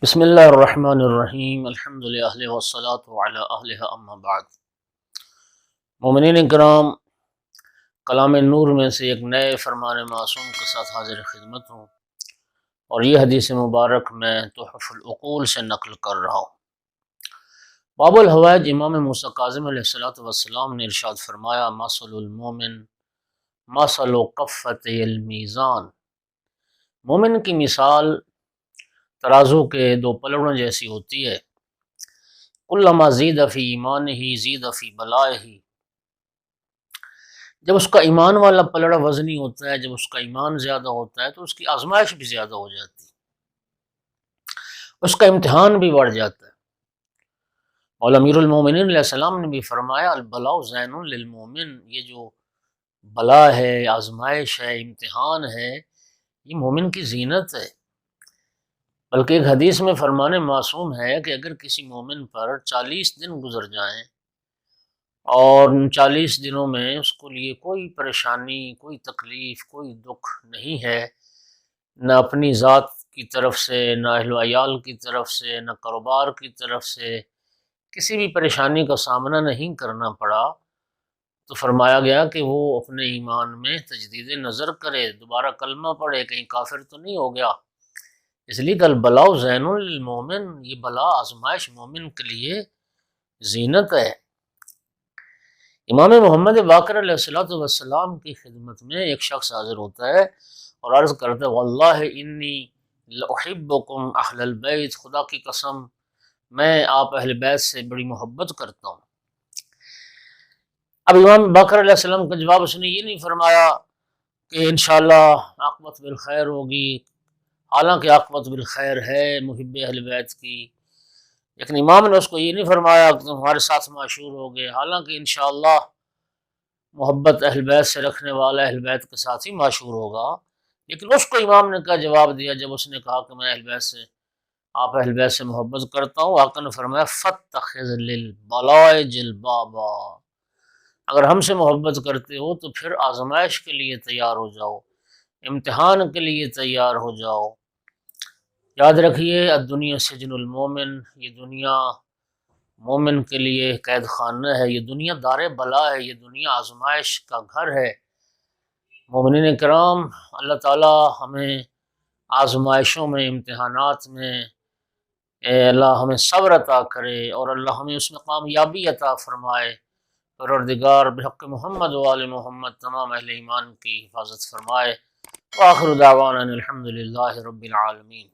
بسم اللہ الرحمن الرحیم الحمد للہ والصلاة علی اہلہ اما بعد۔ مومنین کرام، کلام نور میں سے ایک نئے فرمان معصوم کے ساتھ حاضر خدمت ہوں، اور یہ حدیث مبارک میں تحف العقول سے نقل کر رہا ہوں۔ باب الحوائج، امام موسیٰ کاظم علیہ السلام نے ارشاد فرمایا: مثل المومن مثل کفتي المیزان، مومن کی مثال ترازو کے دو پلڑوں جیسی ہوتی ہے۔ کلما زید فی ایمانہ زید فی بلائہ، جب اس کا ایمان والا پلڑا وزنی ہوتا ہے، جب اس کا ایمان زیادہ ہوتا ہے تو اس کی آزمائش بھی زیادہ ہو جاتی ہے، اس کا امتحان بھی بڑھ جاتا ہے۔ اور امیر المومنین علیہ السلام نے بھی فرمایا: البلاء زین للمومن، یہ جو بلا ہے، آزمائش ہے، امتحان ہے، یہ مومن کی زینت ہے۔ بلکہ ایک حدیث میں فرمان معصوم ہے کہ اگر کسی مومن پر 40 دن گزر جائیں اور ان 40 دنوں میں اس کو لیے کوئی پریشانی، کوئی تکلیف، کوئی دکھ نہیں ہے، نہ اپنی ذات کی طرف سے، نہ اہل و عیال کی طرف سے، نہ کاروبار کی طرف سے کسی بھی پریشانی کا سامنا نہیں کرنا پڑا، تو فرمایا گیا کہ وہ اپنے ایمان میں تجدید نظر کرے، دوبارہ کلمہ پڑھے، کہیں کافر تو نہیں ہو گیا۔ اس لیے کہ البلاء زین للمومن، یہ بلا، آزمائش مومن کے لیے زینت ہے۔ امام محمد باقر علیہ السلام کی خدمت میں ایک شخص حاضر ہوتا ہے اور عرض کرتا ہے: واللہ انی لاحبکم اہل البیت، خدا کی قسم میں آپ اہل بیت سے بڑی محبت کرتا ہوں۔ اب امام باقر علیہ السلام کا جواب اس نے یہ نہیں فرمایا کہ انشاءاللہ عاقبت بالخیر ہوگی، حالانکہ عاقبت بالخیر ہے محب اہل بیت کی، لیکن امام نے اس کو یہ نہیں فرمایا کہ تم ہمارے ساتھ معشور ہوگے، حالانکہ انشاءاللہ محبت اہل بیت سے رکھنے والا اہل بیت کے ساتھ ہی معشور ہوگا۔ لیکن اس کو امام نے کیا جواب دیا جب اس نے کہا کہ میں اہل بیت سے، آپ اہل بیت سے محبت کرتا ہوں؟ آقا نے فرمایا: فاتخذ للبلاء جلبابا، اگر ہم سے محبت کرتے ہو تو پھر آزمائش کے لیے تیار ہو جاؤ، امتحان کے لیے تیار ہو جاؤ۔ یاد رکھیے، الدنیا سجن المومن، یہ دنیا مومن کے لیے قید خانہ ہے، یہ دنیا دار بلا ہے، یہ دنیا آزمائش کا گھر ہے۔ مومنین کرام، اللہ تعالی ہمیں آزمائشوں میں، امتحانات میں اللہ ہمیں صبر عطا کرے، اور اللہ ہمیں اس میں کامیابی عطا فرمائے۔ پروردگار بحق محمد و آل محمد تمام اہل ایمان کی حفاظت فرمائے۔ وآخر دعوانا الحمد للہ رب العالمین۔